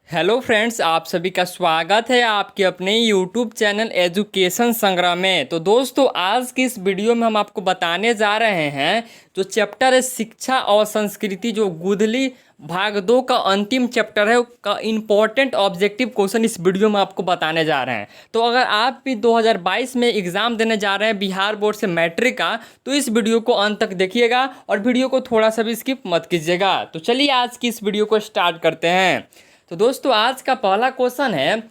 Hello friends, आप सभी का स्वागत है आपके अपने यूट्यूब चैनल एजुकेशन संग्राम में। तो दोस्तों, आज की इस वीडियो में हम आपको बताने जा रहे हैं जो चैप्टर है शिक्षा और संस्कृति, जो गुदली भाग 2 का अंतिम चैप्टर है का इम्पोर्टेंट ऑब्जेक्टिव क्वेश्चन इस वीडियो में आपको बताने जा रहे हैं। तो अगर आप भी 2022 में एग्ज़ाम देने जा रहे हैं बिहार बोर्ड से मैट्रिक का, तो इस वीडियो को अंत तक देखिएगा और वीडियो को थोड़ा सा भी स्किप मत कीजिएगा। तो चलिए आज की इस वीडियो को स्टार्ट करते हैं। तो दोस्तों, आज का पहला क्वेश्चन है,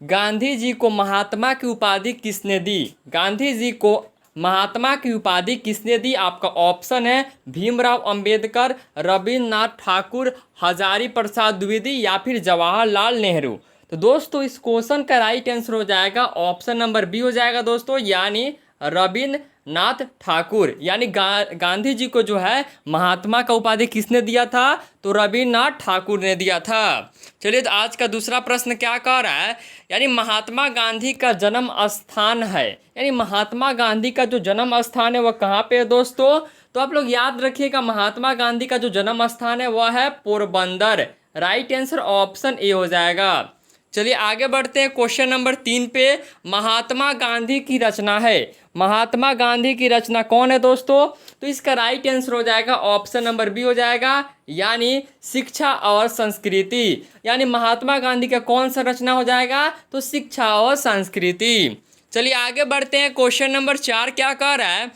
गांधी जी को महात्मा की उपाधि किसने दी? गांधी जी को महात्मा की उपाधि किसने दी? आपका ऑप्शन है भीमराव अंबेडकर, रविन्द्रनाथ ठाकुर, हजारी प्रसाद द्विवेदी या फिर जवाहरलाल नेहरू। तो दोस्तों, इस क्वेश्चन का राइट आंसर हो जाएगा ऑप्शन नंबर बी हो जाएगा दोस्तों, यानी रविन्द्रनाथ ठाकुर। यानी गांधी जी को जो है महात्मा का उपाधि किसने दिया था? तो रविन्द्रनाथ ठाकुर ने दिया था। चलिए, तो आज का दूसरा प्रश्न क्या कह रहा है, यानी महात्मा गांधी का जन्म स्थान है, यानी महात्मा गांधी का जो जन्म स्थान है वह कहाँ पे है दोस्तों? तो आप लोग याद रखिएगा, महात्मा गांधी का जो जन्म स्थान है वह है Porbandar. Right answer option A हो जाएगा। चलिए आगे बढ़ते हैं क्वेश्चन नंबर 3 पे। महात्मा गांधी की रचना है, महात्मा गांधी की रचना कौन है दोस्तों? तो इसका राइट आंसर हो जाएगा ऑप्शन नंबर बी हो जाएगा, यानी शिक्षा और संस्कृति। यानी महात्मा गांधी का कौन सा रचना हो जाएगा? तो शिक्षा और संस्कृति। चलिए आगे बढ़ते हैं क्वेश्चन नंबर 4 क्या कह रहा है,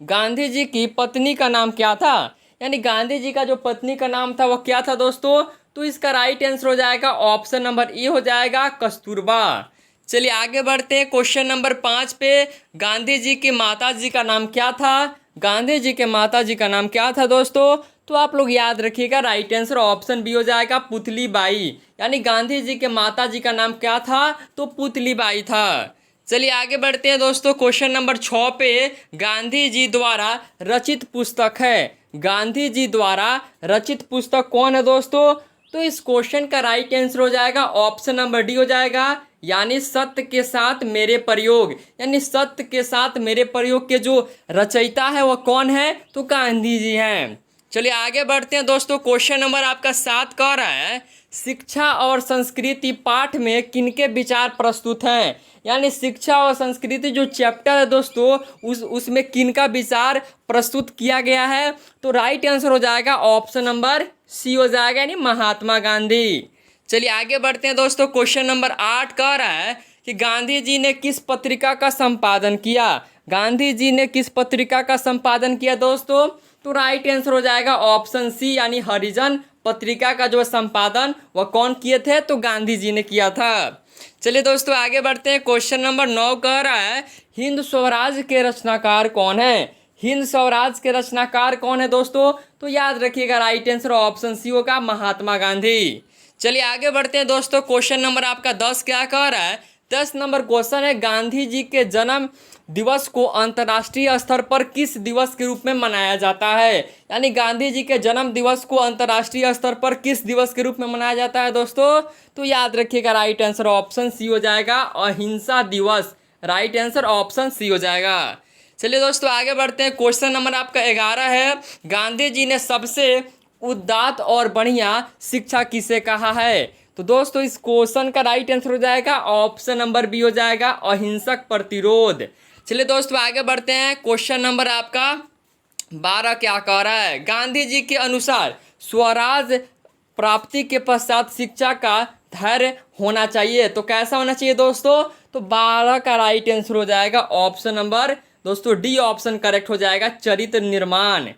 गांधी जी की पत्नी का नाम क्या था? यानी गांधी जी का जो पत्नी का नाम था वह क्या था दोस्तों? तो इसका राइट आंसर हो जाएगा ऑप्शन नंबर ए हो जाएगा, कस्तूरबा। चलिए आगे बढ़ते हैं क्वेश्चन नंबर 5 पे। गांधी जी की माता जी का नाम क्या था? गांधी जी के माता जी का नाम क्या था दोस्तों? तो आप लोग याद रखिएगा, राइट आंसर ऑप्शन बी हो जाएगा, पुतली बाई। यानी गांधी जी के माता जी का नाम क्या था? तो पुतली बाई था। चलिए आगे बढ़ते हैं दोस्तों, क्वेश्चन नंबर 6 पे। गांधी जी द्वारा रचित पुस्तक है, गांधी जी द्वारा रचित पुस्तक कौन है दोस्तों? तो इस क्वेश्चन का राइट आंसर हो जाएगा ऑप्शन नंबर डी हो जाएगा, यानी सत्य के साथ मेरे प्रयोग। यानी सत्य के साथ मेरे प्रयोग के जो रचयिता है वह कौन है? तो गांधी जी हैं। चलिए आगे बढ़ते हैं दोस्तों, क्वेश्चन नंबर आपका 7 कह रहा है, शिक्षा और संस्कृति पाठ में किनके विचार प्रस्तुत हैं? यानी शिक्षा और संस्कृति जो चैप्टर है दोस्तों, उसमें किनका विचार प्रस्तुत किया गया है? तो राइट आंसर हो जाएगा ऑप्शन नंबर सी हो जाएगा, यानी महात्मा गांधी। चलिए आगे बढ़ते हैं दोस्तों, क्वेश्चन नंबर 8 कह रहा है कि गांधी जी ने किस पत्रिका का संपादन किया? गांधी जी ने किस पत्रिका का संपादन किया दोस्तों? तो राइट आंसर हो जाएगा ऑप्शन सी, यानी हरिजन पत्रिका का जो संपादन वह कौन किए थे? तो गांधी जी ने किया था। चलिए दोस्तों आगे बढ़ते हैं, क्वेश्चन नंबर 9 कह रहा है, हिंद स्वराज के रचनाकार कौन है? हिंद स्वराज के रचनाकार कौन है दोस्तों? तो याद रखिएगा, राइट आंसर ऑप्शन सी होगा, महात्मा गांधी। चलिए आगे बढ़ते हैं दोस्तों, क्वेश्चन नंबर आपका 10 क्या कह रहा है? 10 नंबर क्वेश्चन है, गांधी जी के जन्म दिवस को अंतर्राष्ट्रीय स्तर पर किस दिवस के रूप में मनाया जाता है? यानी गांधी जी के जन्म दिवस को अंतर्राष्ट्रीय स्तर पर किस दिवस के रूप में मनाया जाता है दोस्तों? तो याद रखिएगा, राइट आंसर ऑप्शन सी हो जाएगा, अहिंसा दिवस। राइट आंसर ऑप्शन सी हो जाएगा। चलिए दोस्तों आगे बढ़ते हैं, क्वेश्चन नंबर आपका 11 है, गांधी जी ने सबसे उदात्त और बढ़िया शिक्षा किसे कहा है? तो दोस्तों, इस क्वेश्चन का राइट आंसर हो जाएगा ऑप्शन नंबर बी हो जाएगा, अहिंसक प्रतिरोध। चलिए दोस्तों आगे बढ़ते हैं, क्वेश्चन नंबर आपका 12 क्या कह रहा है, गांधी जी के अनुसार स्वराज प्राप्ति के पश्चात शिक्षा का धैर्य होना चाहिए। तो कैसा होना चाहिए दोस्तों? तो 12 का राइट आंसर हो जाएगा ऑप्शन नंबर दोस्तों डी ऑप्शन करेक्ट हो जाएगा, चरित्र निर्माण।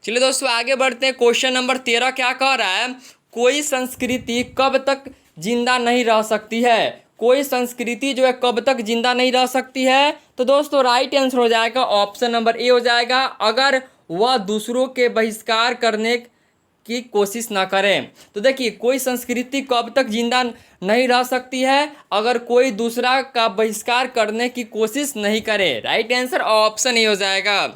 चलिए दोस्तों आगे बढ़ते हैं, क्वेश्चन नंबर 13 क्या कह रहा है, कोई संस्कृति कब तक जिंदा नहीं रह सकती है? कोई संस्कृति जो है कब तक जिंदा नहीं रह सकती है? तो दोस्तों राइट आंसर हो जाएगा ऑप्शन नंबर ए हो जाएगा, अगर वह दूसरों के बहिष्कार करने की कोशिश ना करें। तो देखिए, कोई संस्कृति कब तक जिंदा नहीं रह सकती है? अगर कोई दूसरा का बहिष्कार करने की कोशिश नहीं करे। राइट आंसर ऑप्शन ए हो जाएगा।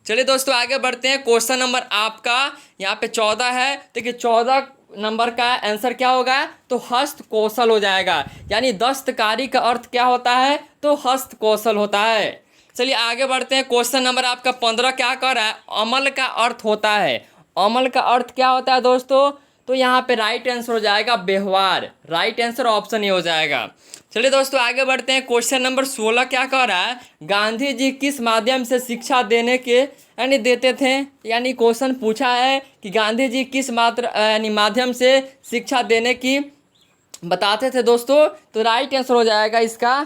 चलिए दोस्तों आगे बढ़ते हैं, क्वेश्चन नंबर आपका यहाँ पे 14 है। देखिए 14 नंबर का आंसर क्या होगा? तो हस्त कौशल हो जाएगा। यानी दस्तकारी का अर्थ क्या होता है? तो हस्त कौशल होता है। चलिए आगे बढ़ते हैं, क्वेश्चन नंबर आपका 15 क्या कह रहा है, अमल का अर्थ होता है। अमल का अर्थ क्या होता है दोस्तों? तो यहाँ पे राइट आंसर हो जाएगा व्यवहार। राइट आंसर ऑप्शन ए हो जाएगा। चलिए दोस्तों आगे बढ़ते हैं। क्वेश्चन नंबर 16 क्या कह रहा है, गांधी जी किस माध्यम से शिक्षा देने के यानी देते थे। यानी क्वेश्चन पूछा है कि गांधी जी किस माध्यम से शिक्षा देने की बताते थे दोस्तों। तो राइट आंसर हो जाएगा इसका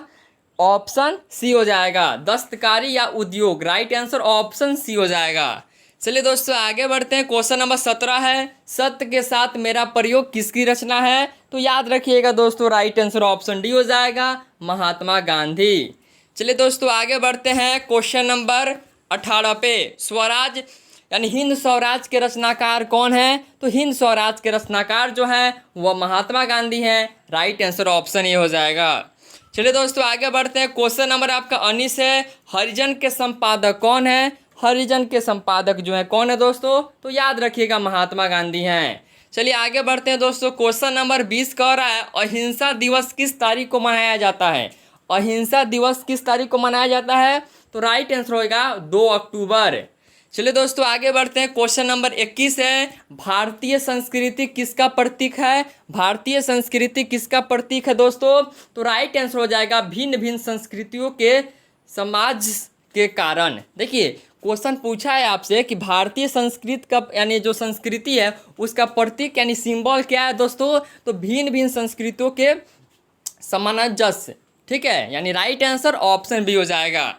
ऑप्शन सी हो जाएगा, दस्तकारी या उद्योग। राइट आंसर ऑप्शन सी हो जाएगा। चलिए दोस्तों आगे बढ़ते हैं। क्वेश्चन नंबर 17 है, सत्य के साथ मेरा प्रयोग किसकी रचना है। तो याद रखिएगा दोस्तों राइट आंसर ऑप्शन डी हो जाएगा, महात्मा गांधी। चलिए दोस्तों आगे बढ़ते हैं। क्वेश्चन नंबर 18 पे, स्वराज यानी हिंद स्वराज के रचनाकार कौन है। तो हिंद स्वराज के रचनाकार जो है वह महात्मा गांधी हैं। राइट आंसर ऑप्शन ए हो जाएगा। चलिए दोस्तों आगे बढ़ते हैं। क्वेश्चन नंबर आपका 19 है, हरिजन के संपादक कौन है। हरिजन के संपादक जो है कौन है दोस्तों। तो याद रखिएगा महात्मा गांधी हैं। चलिए आगे बढ़ते हैं दोस्तों। क्वेश्चन नंबर 20 कह रहा है, अहिंसा दिवस किस तारीख को मनाया जाता है। अहिंसा दिवस किस तारीख को मनाया जाता है। तो राइट आंसर होगा 2 अक्टूबर। चलिए दोस्तों आगे बढ़ते हैं। क्वेश्चन नंबर 21 है, भारतीय संस्कृति किसका प्रतीक है। भारतीय संस्कृति किसका प्रतीक है दोस्तों। तो राइट आंसर हो जाएगा भिन्न भिन्न संस्कृतियों के समाज के कारण। देखिए क्वेश्चन पूछा है आपसे कि भारतीय संस्कृति का यानी जो संस्कृति है उसका प्रतीक यानी सिंबल क्या है दोस्तों। तो भिन्न भिन्न संस्कृतियों के सामंजस्य। ठीक है, यानी राइट आंसर ऑप्शन बी हो जाएगा।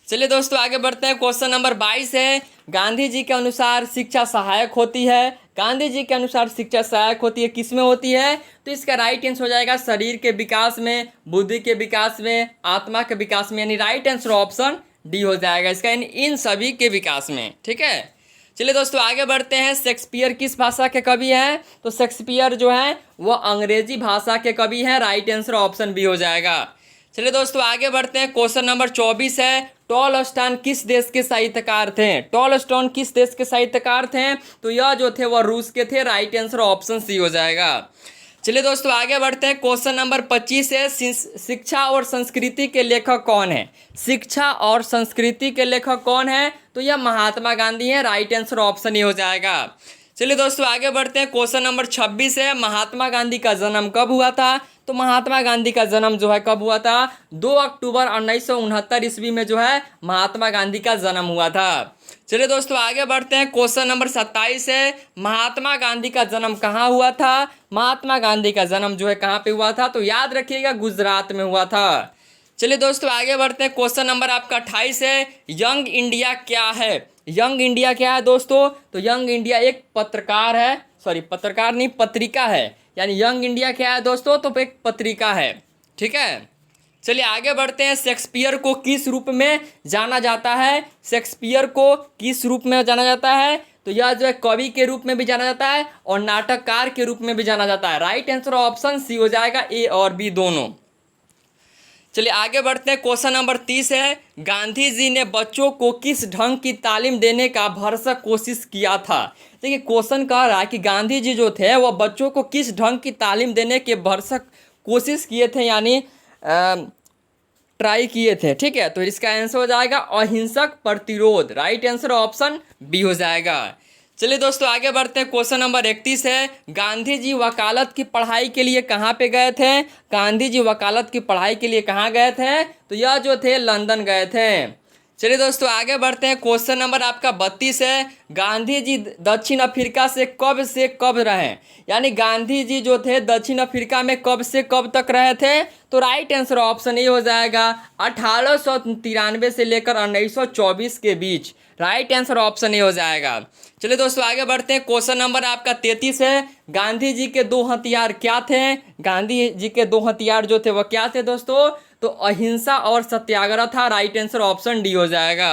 चलिए दोस्तों आगे बढ़ते हैं। क्वेश्चन नंबर 22 है, गांधी जी के अनुसार शिक्षा सहायक होती है। गांधी जी के अनुसार शिक्षा सहायक होती है किस में होती है। तो इसका राइट आंसर हो जाएगा शरीर के विकास में, बुद्धि के विकास में, आत्मा के विकास में। यानी राइट आंसर ऑप्शन डी हो जाएगा इसका, यानी इन सभी के विकास में। ठीक है, चलिए दोस्तों आगे बढ़ते हैं। शेक्सपियर किस भाषा के कवि हैं। तो शेक्सपियर जो है वह अंग्रेजी भाषा के कवि हैं। राइट आंसर ऑप्शन बी हो जाएगा। चलिए दोस्तों आगे बढ़ते हैं। क्वेश्चन नंबर 24 है, टॉलस्टॉन किस देश के साहित्यकार थे। टॉलस्टॉन किस देश के साहित्यकार थे। तो यह जो थे वह रूस के थे। राइट आंसर ऑप्शन सी हो जाएगा। चलिए दोस्तों आगे बढ़ते हैं। क्वेश्चन नंबर 25 है, शिक्षा और संस्कृति के लेखक कौन है। शिक्षा और संस्कृति के लेखक कौन है। तो यह महात्मा गांधी हैं। राइट आंसर ऑप्शन ए हो जाएगा। चलिए दोस्तों आगे बढ़ते हैं। क्वेश्चन नंबर 26 है, महात्मा गांधी का जन्म कब हुआ था। तो महात्मा गांधी का जन्म जो है कब हुआ था। 2 अक्टूबर 1969 ईस्वी में जो है महात्मा गांधी का जन्म हुआ था। चलिए दोस्तों आगे बढ़ते हैं। क्वेश्चन नंबर 27 है, महात्मा गांधी का जन्म कहाँ हुआ था। महात्मा गांधी का जन्म जो है कहाँ पे हुआ था। तो याद रखिएगा गुजरात में हुआ था। चलिए दोस्तों आगे बढ़ते हैं। क्वेश्चन नंबर आपका 28 है, यंग इंडिया क्या है। यंग इंडिया क्या है दोस्तों। तो यंग इंडिया एक पत्रकार है, सॉरी पत्रकार नहीं पत्रिका है। यानी यंग इंडिया क्या है दोस्तों। तो एक पत्रिका है। ठीक है, चलिए आगे बढ़ते हैं। शेक्सपियर को किस रूप में जाना जाता है। शेक्सपियर को किस रूप में जाना जाता है। तो यह जो है कवि के रूप में भी जाना जाता है और नाटककार के रूप में भी जाना जाता है। राइट आंसर ऑप्शन सी हो जाएगा, ए और बी दोनों। चलिए आगे बढ़ते हैं। क्वेश्चन नंबर 30 है, गांधी जी ने बच्चों को किस ढंग की तालीम देने का भरसक कोशिश किया था। देखिए क्वेश्चन कह रहा है कि गांधी जी जो थे वह बच्चों को किस ढंग की तालीम देने के भरसक कोशिश किए थे, यानी ट्राई किए थे। ठीक है, तो इसका आंसर हो जाएगा अहिंसक प्रतिरोध। राइट आंसर ऑप्शन बी हो जाएगा। चलिए दोस्तों आगे बढ़ते हैं। क्वेश्चन नंबर 31 है, गांधी जी वकालत की पढ़ाई के लिए कहाँ पे गए थे। गांधी जी वकालत की पढ़ाई के लिए कहाँ गए थे। तो यह जो थे लंदन गए थे। चलिए दोस्तों आगे बढ़ते हैं। क्वेश्चन नंबर आपका 32 है, गांधी जी दक्षिण अफ्रीका से कब रहे। यानी गांधी जी जो थे दक्षिण अफ्रीका में कब से कब तक रहे थे। तो राइट आंसर ऑप्शन ए हो जाएगा 1893 से लेकर 1924 के बीच। राइट आंसर ऑप्शन ए हो जाएगा। चलिए दोस्तों आगे बढ़ते हैं। क्वेश्चन नंबर आपका 33 है, गांधी जी के 2 हथियार क्या थे। गांधी जी के 2 हथियार जो थे वह क्या थे दोस्तों। तो अहिंसा और सत्याग्रह था। राइट आंसर ऑप्शन डी हो जाएगा।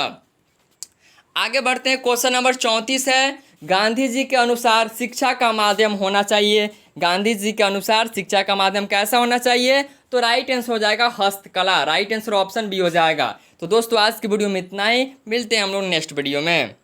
आगे बढ़ते हैं। क्वेश्चन नंबर 34 है, गांधी जी के अनुसार शिक्षा का माध्यम होना चाहिए। गांधी जी के अनुसार शिक्षा का माध्यम कैसा होना चाहिए। तो राइट आंसर हो जाएगा हस्तकला। राइट आंसर ऑप्शन बी हो जाएगा। तो दोस्तों आज की वीडियो में इतना ही, मिलते हैं हम लोग नेक्स्ट वीडियो में।